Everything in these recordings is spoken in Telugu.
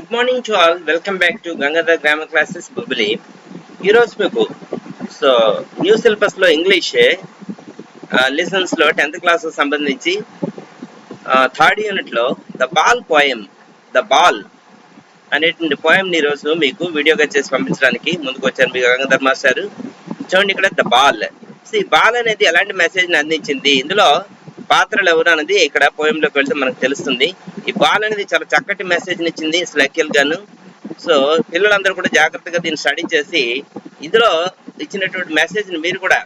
Good morning to all. Welcome back to Gangadhar grammar classes Bobbili. ఈరోజు మీకు న్యూ సిలబస్లో ఇంగ్లీష్ లెసన్స్లో 10th క్లాస్ సంబంధించి థర్డ్ యూనిట్లో ద బాల్ అనేటువంటి పోయంని ఈరోజు మీకు వీడియోగా చేసి పంపించడానికి ముందుకు వచ్చారు మీ గంగాధర్ మాస్టర్. చూడండి, ఇక్కడ ద బాల్. ఈ బాల్ అనేది ఎలాంటి మెసేజ్ని అందించింది, ఇందులో పాత్రలు ఎవరు అనేది ఇక్కడ పోయంలోకి వెళ్తే మనకు తెలుస్తుంది. ఈ బాల్ అనేది చాలా చక్కటి మెసేజ్ని ఇచ్చింది స్లెక్యల్ గాను. సో పిల్లలందరూ కూడా జాగ్రత్తగా దీన్ని స్టడీ చేసి ఇందులో ఇచ్చినటువంటి మెసేజ్ని మీరు కూడా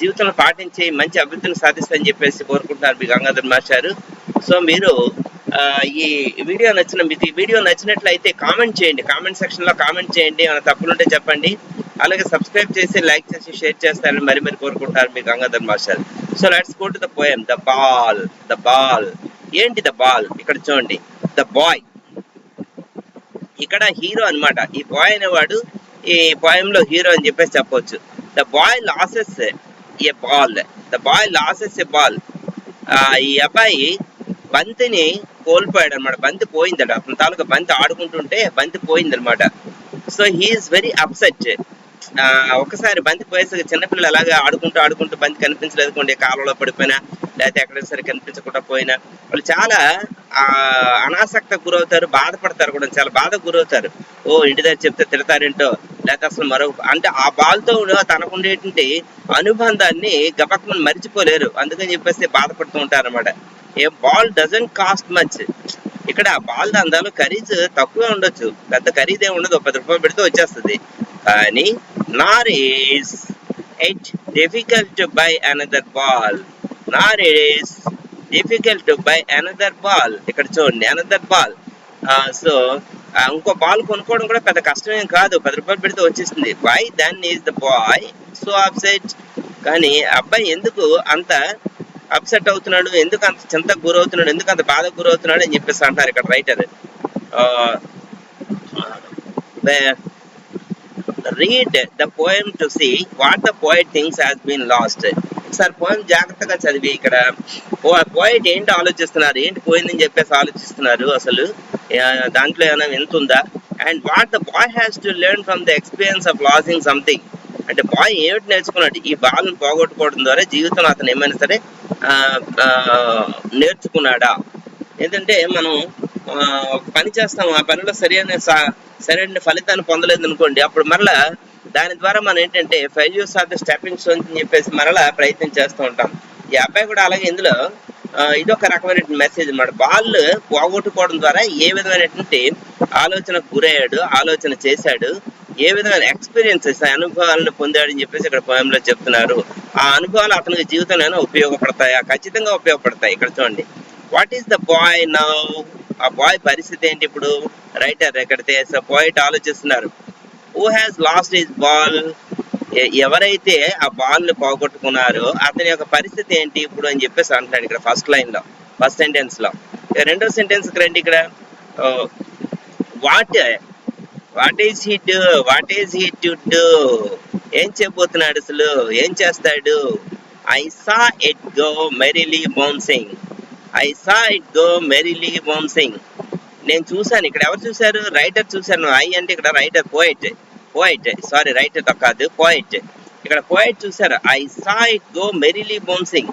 జీవితంలో పాటించి మంచి అభివృద్ధిని సాధిస్తారని చెప్పేసి కోరుకుంటున్నారు మీ గంగాధర్ మాస్టారు. సో మీరు ఈ వీడియో మీకు ఈ వీడియో నచ్చినట్లయితే కామెంట్ చేయండి, కామెంట్ సెక్షన్లో కామెంట్ చేయండి, ఏమైనా తప్పులుంటే చెప్పండి. అలాగే సబ్స్క్రైబ్ చేసి లైక్ చేసి షేర్ చేస్తారని మరి కోరుకుంటారు మీ Gangadhar master. So let's go to the poem the ball. ఏంటి ద బాల్? ఇక్కడ చూడండి, ద బాయ్ ఇక్కడ హీరో అనమాట. ఈ బాయ్ అనేవాడు ఈ పోయంలో హీరో అని చెప్పేసి చెప్పవచ్చు. The boy losses A ball. ఈ అబ్బాయి బంతిని కోల్పోయాడు అనమాట. బంతి పోయిందట, అతని తాలూకా బంతి ఆడుకుంటుంటే బంతి పోయిందనమాట. So he's very upset. ఒకసారి బంతి పోయేసరికి చిన్నపిల్లలు అలాగే ఆడుకుంటూ బంతి కనిపించలేదు, కాలంలో పడిపోయినా లేకపోతే ఎక్కడైనా సరే కనిపించకుండా పోయినా వాళ్ళు చాలా అనాసక్తికి గురవుతారు, బాధపడతారు కూడా, చాలా బాధకు గురవుతారు. ఇంటి దగ్గర చెప్తే తిడతారేంటో, లేకపోతే అసలు అంటే ఆ బాల్తో తనకుండేటువంటి అనుబంధాన్ని గబక్కమని మర్చిపోలేరు. అందుకని చెప్పేసి బాధపడుతూ ఉంటారు అనమాట. ఏ బాల్ డజంట్ కాస్ట్ మచ్. ఇక్కడ ఆ బాల్ అందాలు ఖరీదు తక్కువే ఉండొచ్చు, పెద్ద ఖరీదే ఉండదు, 10 రూపాయలు పెడితే వచ్చేస్తుంది. కానీ nor is it difficult to buy another ball. ఇక్కడ చూడండి, అనదర్ బాల్. సో ఇంకో బాల్ కొనుక్కోవడం కూడా పెద్ద కష్టమేం కాదు, 10 రూపాయలు పెడితే వచ్చేస్తుంది. Why then is the boy so upset. కానీ అబ్బాయి ఎందుకు అంత అప్సెట్ అవుతున్నాడు, ఎందుకు అంత చింతకు గురవుతున్నాడు, ఎందుకు అంత బాధకు గురవుతున్నాడు అని చెప్పేసి అంటారు ఇక్కడ writer. Read the poem to see what the poet thinks has been lost. ఒకసారి పోయం జాగ్రత్తగా చదివి ఇక్కడ పోయిట్ ఏంటి ఆలోచిస్తున్నారు, ఏంటి పోయిందని చెప్పేసి ఆలోచిస్తున్నారు, అసలు దాంట్లో ఏమైనా ఎంత ఉందా. And what the boy has to learn from the experience of losing something. అంటే బాయ్ ఏమిటి నేర్చుకున్నాడు, ఈ బాల్ని పోగొట్టుకోవడం ద్వారా జీవితంలో అతను ఏమైనా సరే నేర్చుకున్నాడా. ఏంటంటే మనం ఒక పని చేస్తాము, ఆ పనిలో సరైన ఫలితాన్ని పొందలేదు అనుకోండి, అప్పుడు మరలా దాని ద్వారా మనం ఏంటంటే failures are the stepping stones అని చెప్పేసి మరలా ప్రయత్నం చేస్తూ ఉంటాం. ఈ అబ్బాయి కూడా అలాగే ఇందులో ఇదొక రకమైనటువంటి మెసేజ్ అన్నమాట. బాల్ పోగొట్టుకోవడం ద్వారా ఏ విధమైనటువంటి ఆలోచనకు గురయ్యాడు, ఆలోచన చేశాడు, ఏ విధమైన ఎక్స్పీరియన్సెస్ అనుభవాలను పొందాడని చెప్పేసి ఇక్కడ పోయంలో చెప్తున్నారు. ఆ అనుభవాలు అతనికి జీవితంలో ఉపయోగపడతాయా? ఖచ్చితంగా ఉపయోగపడతాయి. ఇక్కడ చూడండి, what is the bye now. ఆ బాయ్ పరిస్థితి ఏంటి ఇప్పుడు? రైటర్ ఎక్కడితే పోయిట్ ఆలోచిస్తున్నారు. Who has lost his ball. ఎవరైతే ఆ బాల్ ని పోగొట్టుకున్నారో అతని యొక్క పరిస్థితి ఏంటి ఇప్పుడు అని చెప్పేసి అంటున్నాడు ఇక్కడ ఫస్ట్ సెంటెన్స్ లో. రెండో సెంటెన్స్ రండి, ఇక్కడ what is he to do. ఏం చెప్పబోతున్నాడు, అసలు ఏం చేస్తాడు? I saw it go merely bouncing. నేను చూశాను. ఇక్కడ ఎవరు చూశారు? రైటర్ చూశాను. ఐ అంటే ఇక్కడ రైటర్ రైటర్ కాదు, పోయిట్. ఇక్కడ పోయిట్ చూశారు. I saw it go merely bouncing.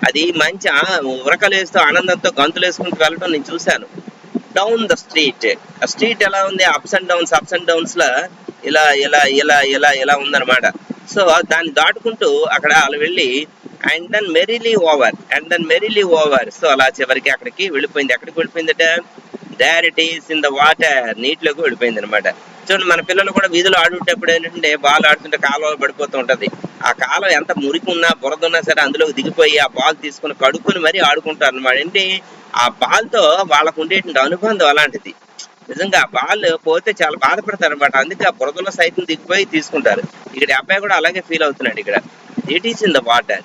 అది మంచి ఉరకలు వేస్తూ ఆనందంతో గంతులు వేసుకుంటూ వెళ్ళడం నేను చూశాను. Down the street. ఆ స్ట్రీట్ ఎలా ఉంది? అప్స్ అండ్ డౌన్స్ లా ఇలా ఉందన్నమాట. సో దాన్ని దాటుకుంటూ అక్కడ అలా వెళ్ళి and then merrily over. So అలా చివరికి అక్కడికి వెళ్ళిపోయింది. ఎక్కడికి వెళ్ళిపోయిందట? There it is in the water. నీటిలోకి వెళ్ళిపోయింది అనమాట. చూడండి, మన పిల్లలు కూడా వీధిలో ఆడుంటప్పుడు ఏంటంటే బాల్ ఆడుతుంటే కాలువలో పడిపోతూ ఉంటది. ఆ కాలువ ఎంత మురికి ఉన్నా బురద ఉన్నా సరే అందులోకి దిగిపోయి ఆ బాల్ తీసుకుని కడుక్కొని మరీ ఆడుకుంటారు అనమాట. ఏంటి, ఆ బాల్ తో వాళ్ళకు ఉండేటువంటి అనుబంధం అలాంటిది. నిజంగా ఆ బాల్ పోతే చాలా బాధపడతారు అనమాట. అందుకే ఆ బురదలో సైతం దిగిపోయి తీసుకుంటారు. ఇక్కడ అబ్బాయి కూడా అలాగే ఫీల్ అవుతున్నాడు. ఇక్కడ it is in the water.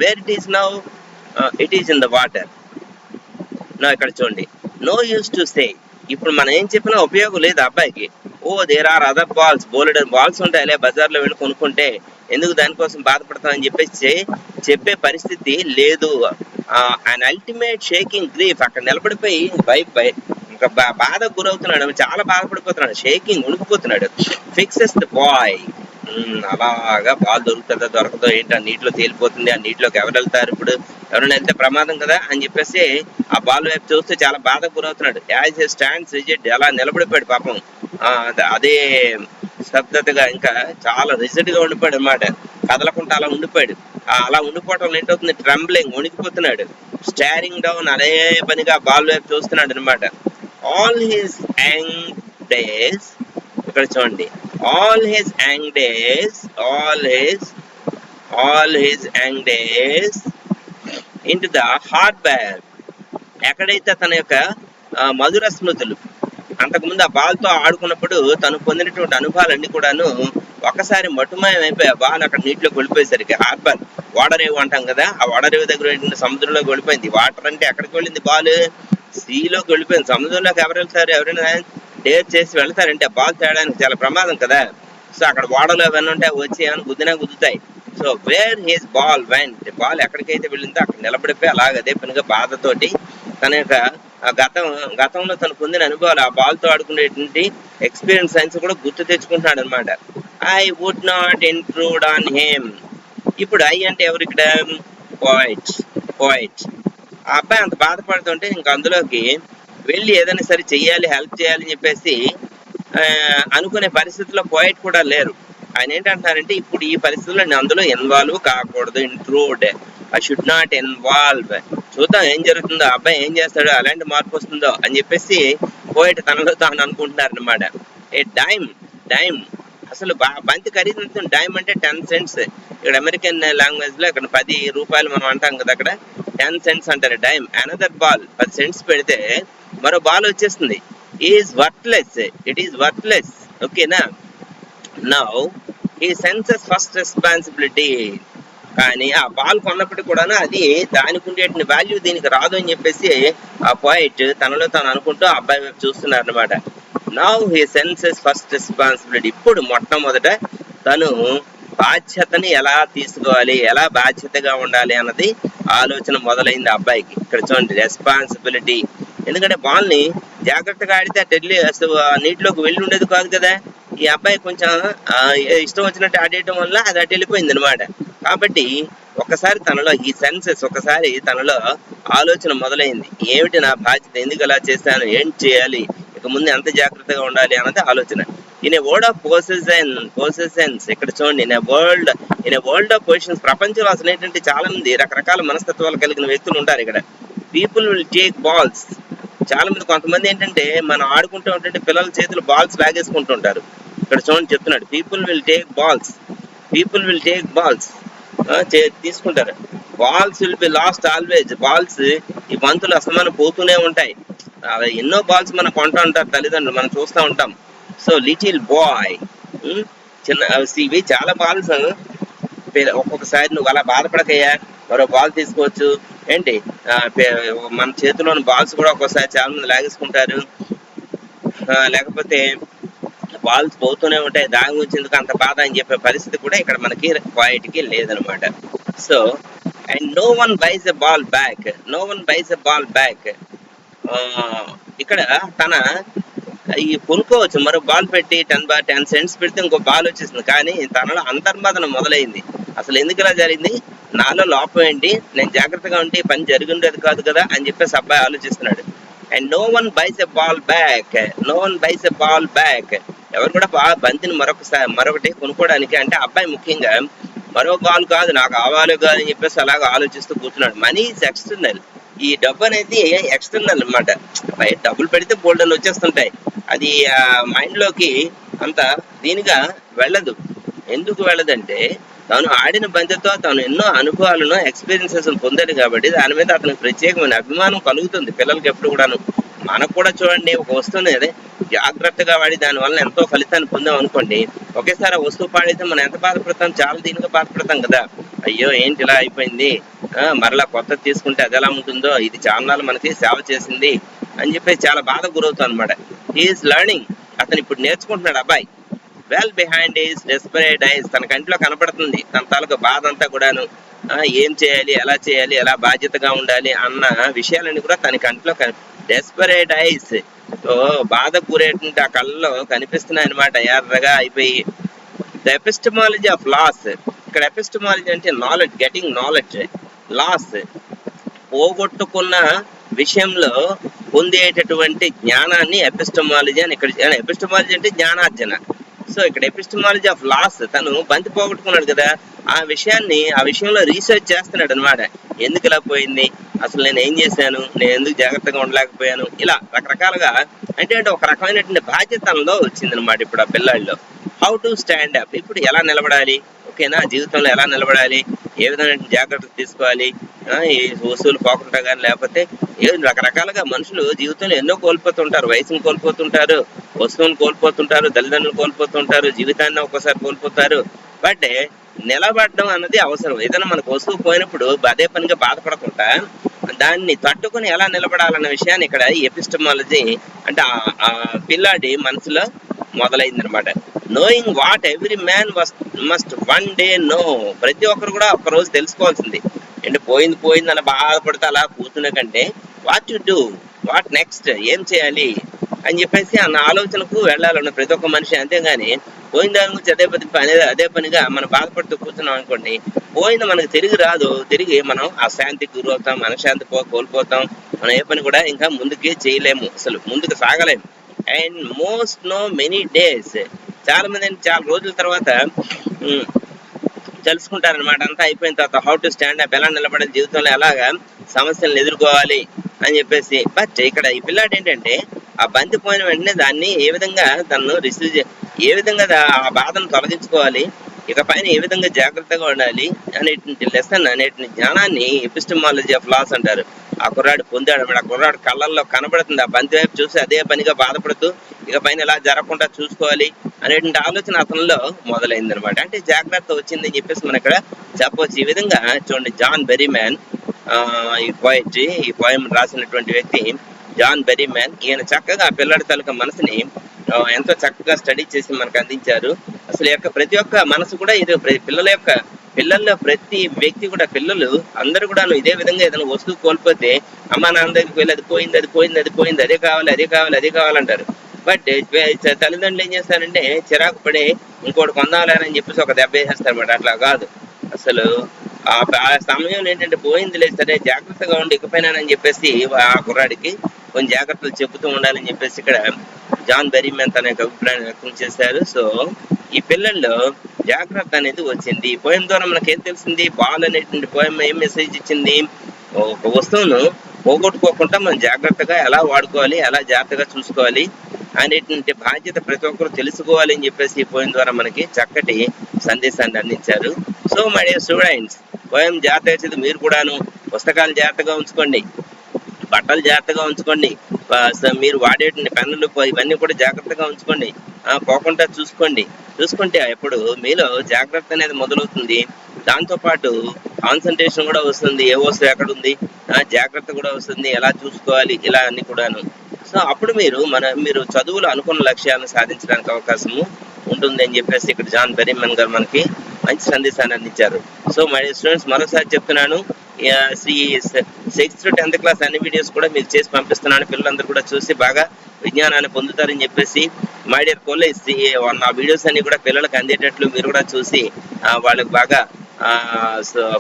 Where it is now? It is in the water. ఇక్కడ చూడండి, నో యూస్ టు సే. ఇప్పుడు మనం ఏం చెప్పినా ఉపయోగం లేదు అబ్బాయికి. దేర్ ఆర్ అదర్ బాల్స్, బోలెడర్ బాల్స్ ఉంటాయి, బజార్లో వెళ్ళి కొనుక్కుంటే ఎందుకు దానికోసం బాధపడతామని చెప్పేసి చెప్పే పరిస్థితి లేదు. An ultimate shaking grief. అక్కడ నిలబడిపోయి ఇంకా బాధకు గురవుతున్నాడు, చాలా బాధపడిపోతున్నాడు, షేకింగ్, ఉణికిపోతున్నాడు. Fixes the boy. అలాగా బాల్ దొరుకుతుందో దొరకదో ఏంటి, ఆ నీటిలో తేలిపోతుంది, ఆ నీటిలోకి ఎవరు వెళ్తారు, ఇప్పుడు ఎవరైనా వెళ్తే ప్రమాదం కదా అని చెప్పేసి ఆ బాల్ వైపు చూస్తే చాలా బాధకు గురవుతున్నాడు. యాజ్ ఏ స్టాండ్స్ రిజిడ్, అలా నిలబడిపోయాడు పాపం. అదే స్తబ్దతగా, ఇంకా చాలా రిజిడ్ గా ఉండిపోయాడు అనమాట, కదలకుండా అలా ఉండిపోయాడు. అలా ఉండిపోవటం ఏంటవుతుంది, ట్రంబ్లింగ్, వణికిపోతున్నాడు. స్టారింగ్ డౌన్, అదే పనిగా బాల్ వైపు చూస్తున్నాడు అనమాట. ఆల్ హిస్ యంగ్ డేస్, ఇక్కడ చూడండి, all his young days into the hard bag. ఎక్కడైతే తన యొక్క మధుర స్మృతులు, అంతకుముందు ఆ బాల్ తో ఆడుకున్నప్పుడు తను పొందినటువంటి అనుభవాలన్నీ కూడాను ఒకసారి మటుమాయం అయిపోయి ఆ బాల్ అక్కడ నీటిలోకి వెళ్ళిపోయేసరికి, హార్బర్, ఓడరేవు అంటాం కదా, ఆ ఓడరేవు దగ్గర సముద్రంలోకి వెళ్ళిపోయింది. వాటర్ అంటే ఎక్కడికి వెళ్ళింది, బాల్ సీలోకి వెళ్ళిపోయింది. సముద్రంలోకి ఎవరు వెళ్తారు, ఎవరైనా డేర్ చేసి వెళ్తారంటే బాల్ తేయడానికి చాలా ప్రమాదం కదా. సో అక్కడ ఓడలు అవన్నీ ఉంటాయి, వచ్చి ఏమైనా గుద్దినా గుద్దుతాయి. So where his ball went, ball ఎక్కడికైతే వెళ్ళిందో అక్కడ నిలబడిపోయి అలాగే అదే పనిగా బాధతోటి తన యొక్క గతంలో తను పొందిన అనుభవాలు, ఆ బాల్ తో ఆడుకునేటువంటి ఎక్స్పీరియన్స్ సైన్స్ కూడా గుర్తు తెచ్చుకుంటున్నాడు అనమాట. I would not intrude on him. ఇప్పుడు ఐ అంటే ఎవరు ఇక్కడ, పోయిట్. ఆ అబ్బాయి అంత బాధపడుతుంటే ఇంకా అందులోకి వెళ్ళి ఏదైనా సరే చెయ్యాలి, హెల్ప్ చేయాలని చెప్పేసి అనుకునే పరిస్థితిలో పోయిట్ కూడా లేరు. ఆయన ఏంటంటున్నారంటే, ఇప్పుడు ఈ పరిస్థితుల్లో నేను అందులో ఇన్వాల్వ్ కాకూడదు, intrude, I should not involve. చూద్దాం ఏం జరుగుతుందో, అబ్బాయి ఏం చేస్తాడో, అలాంటి మార్పు వస్తుందో అని చెప్పేసి పోయిట్ తనలో తాను అనుకుంటున్నారు అనమాట. ఏ డైమ్ అసలు బంతి ఖరీదు ఎంత, డైమ్ అంటే 10 cents. ఇక్కడ అమెరికన్ లాంగ్వేజ్ లో ఇక్కడ 10 రూపాయలు మనం అంటాం కదా, అక్కడ 10 cents అంటారు డైమ్. అనదర్ బాల్, 10 cents పెడితే మరో బాల్ వచ్చేస్తుంది. Is worthless, it is worthless. ఓకేనా. నౌ ఈ సెన్సెస్ ఫస్ట్ రెస్పాన్సిబిలిటీ. కానీ ఆ బాల్ కొన్నప్పటికీ కూడా అది దానికి ఉండేటువంటి వాల్యూ దీనికి రాదు అని చెప్పేసి ఆ పోయిట్ తనలో తాను అనుకుంటూ ఆ అబ్బాయి వైపు చూస్తున్నారు అనమాట. Now he senses first responsibility. ఇప్పుడు మొట్టమొదట తను బాధ్యతని ఎలా తీసుకోవాలి, ఎలా బాధ్యతగా ఉండాలి అన్నది ఆలోచన మొదలైంది ఆ అబ్బాయికి. ఇక్కడ చూడండి, రెస్పాన్సిబిలిటీ. ఎందుకంటే బాల్ ని జాగ్రత్తగా ఆడితే అసలు నీటిలోకి వెళ్ళి ఉండేది కాదు కదా. ఈ అబ్బాయి కొంచెం ఇష్టం వచ్చినట్టు ఆడేయటం వల్ల అది అటు వెళ్ళిపోయింది అనమాట. కాబట్టి ఒకసారి తనలో ఈ సెన్సెస్, ఒకసారి తనలో ఆలోచన మొదలైంది. ఏమిటి నా బాధ్యత, ఎందుకు అలా చేశాను, ఏం చేయాలి, ఇక ముందు ఎంత జాగ్రత్తగా ఉండాలి అన్నది ఆలోచన. In a word of possessions, ఇక్కడ చూడండి, in a world of positions. ప్రపంచంలో అసలు ఏంటంటే చాలా మంది రకరకాల మనస్తత్వాలు కలిగిన వ్యక్తులు ఉంటారు ఇక్కడ. People will take balls. చాలా మంది, కొంతమంది ఏంటంటే మనం ఆడుకుంటూ ఉంటే పిల్లల చేతులు బాల్స్ లాగేసుకుంటుంటారు. ఇక్కడ చూడండి చెప్తున్నాడు, పీపుల్ విల్ టేక్ బాల్స్ తీసుకుంటారు. Balls will be last always. Balls, ఈ బంతులు అసమానం పోతూనే ఉంటాయి. ఎన్నో బాల్స్ మనం కొంటూ ఉంటారు తల్లిదండ్రులు, మనం చూస్తూ ఉంటాం. సో లిటిల్ బాయ్, ఇవి చాలా బాల్స్. ఒక్కొక్కసారి నువ్వు అలా బాధపడకయ్యా, మరో బాల్ తీసుకోవచ్చు ఏంటి. మన చేతిలోని బాల్స్ కూడా ఒక్కోసారి చాలా మంది లాగేసుకుంటారు, లేకపోతే బాల్స్ పోతూనే ఉంటాయి, దాని గురించి ఎందుకు అంత బాధ అని చెప్పే పరిస్థితి కూడా ఇక్కడ మనకి పోయిట్కి లేదనమాట. So and no one buys a ball back. ఇక్కడ తన ఈ కొనుక్కోవచ్చు, మరో బాల్ పెట్టి 10 cents పెడితే ఇంకో బాల్ వచ్చేసింది. కానీ తనలో అంతర్మదన మొదలైంది. అసలు ఎందుకు ఇలా జరిగింది, నాలో లోపం ఏంటి, నేను జాగ్రత్తగా ఉంటే పని జరిగి ఉండేది కాదు కదా అని చెప్పేసి అబ్బాయి ఆలోచిస్తున్నాడు. And no one buys a ball back. ఎవరు కూడా బంతిని మరొకటి కొనుక్కోవడానికి, అంటే అబ్బాయి ముఖ్యంగా మరో బాల్ కాదు నాకు కావాలి కాదు అని చెప్పేసి అలాగ ఆలోచిస్తూ కూర్చున్నాడు. Money is external. ఈ డబ్బు అనేది ఎక్స్టర్నల్ అనమాట. డబ్బులు పెడితే బోల్డర్లు వచ్చేస్తుంటాయి, అది మైండ్ లోకి అంత దీనిగా వెళ్ళదు. ఎందుకు వెళ్ళదంటే తాను ఆడిన బంతితో తాను ఎన్నో అనుభవాలను, ఎక్స్పీరియన్సెస్ పొందాడు కాబట్టి దాని మీద అతనికి ప్రత్యేకమైన అభిమానం కలుగుతుంది పిల్లలకి ఎప్పుడు కూడాను. మనకు కూడా చూడండి, ఒక వస్తువుని అదే జాగ్రత్తగా వాడి దాని వల్ల ఎంతో ఫలితాన్ని పొందాం అనుకోండి, ఒకేసారి ఆ వస్తువు పాడైతే మనం ఎంత బాధపడతాం, చాలా దీనిగా బాధపడతాం కదా. అయ్యో ఏంటి ఇలా అయిపోయింది, మరలా కొత్తది తీసుకుంటే అది ఎలా ఉంటుందో, ఇది చాలా మనకి సేవ చేసింది అని చెప్పి చాలా బాధ గురవుతాం అనమాట. He is learning. అతను ఇప్పుడు నేర్చుకుంటున్నాడు అబ్బాయి. Well behind is desperate eyes, తన కంటిలో కనపడుతుంది తన తాలూకు బాధ అంతా కూడాను. ఏం చేయాలి, ఎలా బాధ్యతగా ఉండాలి అన్న విషయాలన్నీ కూడా తన కంటిలో డెస్పరేట్ ఐస్, బాధకు గురేటువంటి ఆ కళ్ళలో కనిపిస్తున్నాయి అనమాట, ఎర్రగా అయిపోయి. ద ఎపిస్టమాలజీ ఆఫ్ లాస్, ఇక్కడ ఎపిస్టమాలజీ అంటే నాలెడ్జ్, గెటింగ్ నాలెడ్జ్. లాస్ పోగొట్టుకున్న విషయంలో పొందేటటువంటి జ్ఞానాన్ని ఎపిస్టమాలజీ అని ఇక్కడ. ఎపిస్టమాలజీ అంటే జ్ఞానార్జన. సో ఇక్కడ ఎపిస్టమాలజీ ఆఫ్ లాస్, తను బంతి పోగొట్టుకున్నాడు కదా, ఆ విషయంలో రీసెర్చ్ చేస్తున్నాడు అనమాట. ఎందుకు ఇలా పోయింది, అసలు నేను ఏం చేశాను, నేను ఎందుకు జాగ్రత్తగా ఉండలేకపోయాను, ఇలా రకరకాలుగా అంటే ఒక రకమైనటువంటి బాధ్యతలో వచ్చిందనమాట ఇప్పుడు ఆ పిల్లాడిలో. హౌ టు స్టాండ్ అప్, ఇప్పుడు ఎలా నిలబడాలి, ఓకేనా, జీవితంలో ఎలా నిలబడాలి, ఏ విధమైన జాగ్రత్తలు తీసుకోవాలి, ఈ వస్తువులు పోకుండా కానీ, లేకపోతే రకరకాలుగా మనుషులు జీవితంలో ఎన్నో కోల్పోతుంటారు. వయసును కోల్పోతుంటారు, వస్తువులను కోల్పోతుంటారు, తల్లిదండ్రులు కోల్పోతుంటారు, జీవితాన్ని ఒక్కోసారి కోల్పోతారు. బట్ నిలబడడం అన్నది అవసరం. ఏదైనా మనకు వస్తువు పోయినప్పుడు అదే పనిగా బాధపడకుండా దాన్ని తట్టుకుని ఎలా నిలబడాలన్న విషయాన్ని ఇక్కడ ఎపిస్టమాలజీ అంటే ఆ పిల్లాడి మనసులో మొదలైందనమాట. Knowing what every man must one day know, ప్రతి ఒక్కరు కూడా ఒక రోజు తెలుసుకోవాల్సింది. అంటే పోయింది అలా బాధపడితే అలా కూర్చునే కంటే what to do, what next, ఏం చేయాలి అని చెప్పేసి అన్న ఆలోచనకు వెళ్ళాలన్న ప్రతి ఒక్క మనిషి. అంతేగాని పోయిన దాని గురించి అదే పనిగా మనం బాధపడుతూ కూర్చున్నాం అనుకోండి, పోయింది మనకు తిరిగి రాదు, తిరిగి మనం అశాంతికి గురవుతాం, మనశ్శాంతి కోల్పోతాం, మనం ఏ పని కూడా ఇంకా ముందుకి చేయలేము, అసలు ముందుకు సాగలేము. And most no many days, చాలా మంది చాలా రోజుల తర్వాత తెలుసుకుంటారనమాట. అంతా అయిపోయిన తర్వాత హౌ టు స్టాండ్ అప్, ఎలా నిలబడాలి, జీవితంలో ఎలాగా సమస్యలను ఎదుర్కోవాలి అని చెప్పేసి. బట్ ఇక్కడ ఈ పిల్లాడు ఏంటంటే ఆ బంతి పోయిన వెంటనే దాన్ని ఏ విధంగా తను ఏ విధంగా ఆ బాధను తొలగించుకోవాలి, ఇక పైన ఏ విధంగా జాగ్రత్తగా ఉండాలి అనేటువంటి లెసన్, అనేటువంటి జ్ఞానాన్ని ఎపిస్టమాలజీ ఆఫ్ లాస్ అంటారు. ఆ కుర్రాడు పొందాడు అన్నమాట. ఆ కుర్రాడు కళ్ళల్లో కనబడుతుంది, ఆ బంతి వైపు చూసి అదే పనిగా బాధపడుతూ ఇక పైన ఎలా జరగకుండా చూసుకోవాలి అనేటువంటి ఆలోచన అతనిలో మొదలైంది అనమాట. అంటే జాగ్రత్త వచ్చిందని చెప్పేసి మనం ఇక్కడ చెప్పవచ్చు. ఈ విధంగా చూడండి, జాన్ బెర్రీమ్యాన్ ఈ పోయం రాసినటువంటి వ్యక్తి జాన్ బెర్రీమ్యాన్. ఈయన చక్కగా ఆ పిల్లడి తాలూకా మనసుని ఎంతో చక్కగా స్టడీ చేసి మనకు అందించారు. అసలు ప్రతి ఒక్క మనసు కూడా ఇది పిల్లల్లో ప్రతి వ్యక్తి కూడా, పిల్లలు అందరూ కూడా ఇదే విధంగా ఏదైనా వస్తువు కోల్పోతే అమ్మా నాన్న దగ్గరికి వెళ్ళి అది పోయింది, అదే కావాలంటారు. బట్ తల్లిదండ్రులు ఏం చేస్తారంటే చిరాకు పడి ఇంకోటి కొందాలని చెప్పేసి ఒక దెబ్బ వేసేస్తారు అన్నమాట. అట్లా కాదు, అసలు ఆ సమయంలో ఏంటంటే పోయింది లేదు సరే జాగ్రత్తగా ఉండి ఇకపైనానని చెప్పేసి ఆ కుర్రాడికి కొన్ని జాగ్రత్తలు చెబుతూ ఉండాలని చెప్పేసి ఇక్కడ జాన్ బెర్రీమ్యాన్ తన యొక్క అభిప్రాయాన్ని వ్యక్తం చేశారు. సో ఈ పిల్లల్లో జాగ్రత్త అనేది వచ్చింది. ఈ పోయం ద్వారా మనకి ఏం తెలిసింది, బాల్ అనేటువంటి పోయం ఏం మెసేజ్ ఇచ్చింది, ఒక వస్తువును పోగొట్టుకోకుండా మనం జాగ్రత్తగా ఎలా వాడుకోవాలి, ఎలా జాగ్రత్తగా చూసుకోవాలి అనేటువంటి బాధ్యత ప్రతి ఒక్కరు తెలుసుకోవాలి అని చెప్పేసి ఈ పోయం ద్వారా మనకి చక్కటి సందేశాన్ని అందించారు. So my dear students, poem జాగ్రత్తగా చదివి మీరు కూడాను పుస్తకాలు జాగ్రత్తగా ఉంచుకోండి, బట్టలు జాగ్రత్తగా ఉంచుకోండి, మీరు వాడేటువంటి పెన్నులు ఇవన్నీ కూడా జాగ్రత్తగా ఉంచుకోండి, పోకుండా చూసుకుంటే ఎప్పుడు మీలో జాగ్రత్త అనేది మొదలవుతుంది. దాంతోపాటు కాన్సన్ట్రేషన్ కూడా వస్తుంది, ఏ వస్తువు ఎక్కడ ఉంది, జాగ్రత్త కూడా వస్తుంది, ఎలా చూసుకోవాలి, ఇలా అన్ని కూడాను. సో అప్పుడు మీరు చదువులో అనుకున్న లక్ష్యాలను సాధించడానికి అవకాశము ఉంటుంది అని చెప్పేసి ఇక్కడ జాన్ బెర్రీమ్యాన్ గారు మనకి మంచి సందేశాన్ని అందించారు. సో మై స్టూడెంట్స్, మరోసారి చెప్తున్నాను, 6th to 10th క్లాస్ అన్ని వీడియోస్ కూడా మీకు చేసి పంపిస్తున్నాను. పిల్లలందరూ కూడా చూసి బాగా విజ్ఞానాన్ని పొందుతారని చెప్పేసి మై డియర్ కాలేజ్ నా వీడియోస్ అన్ని కూడా పిల్లలకు అందేటట్లు మీరు కూడా చూసి వాళ్ళకి బాగా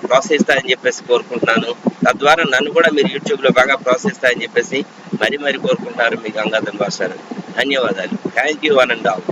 ప్రోత్సహిస్తారని చెప్పేసి కోరుకుంటున్నాను. తద్వారా నన్ను కూడా మీరు యూట్యూబ్లో బాగా ప్రోత్సహిస్తారని చెప్పేసి మరీ కోరుకుంటున్నారు మీ గంగాధర్ భాస్కర్. ధన్యవాదాలు. Thank you one and all.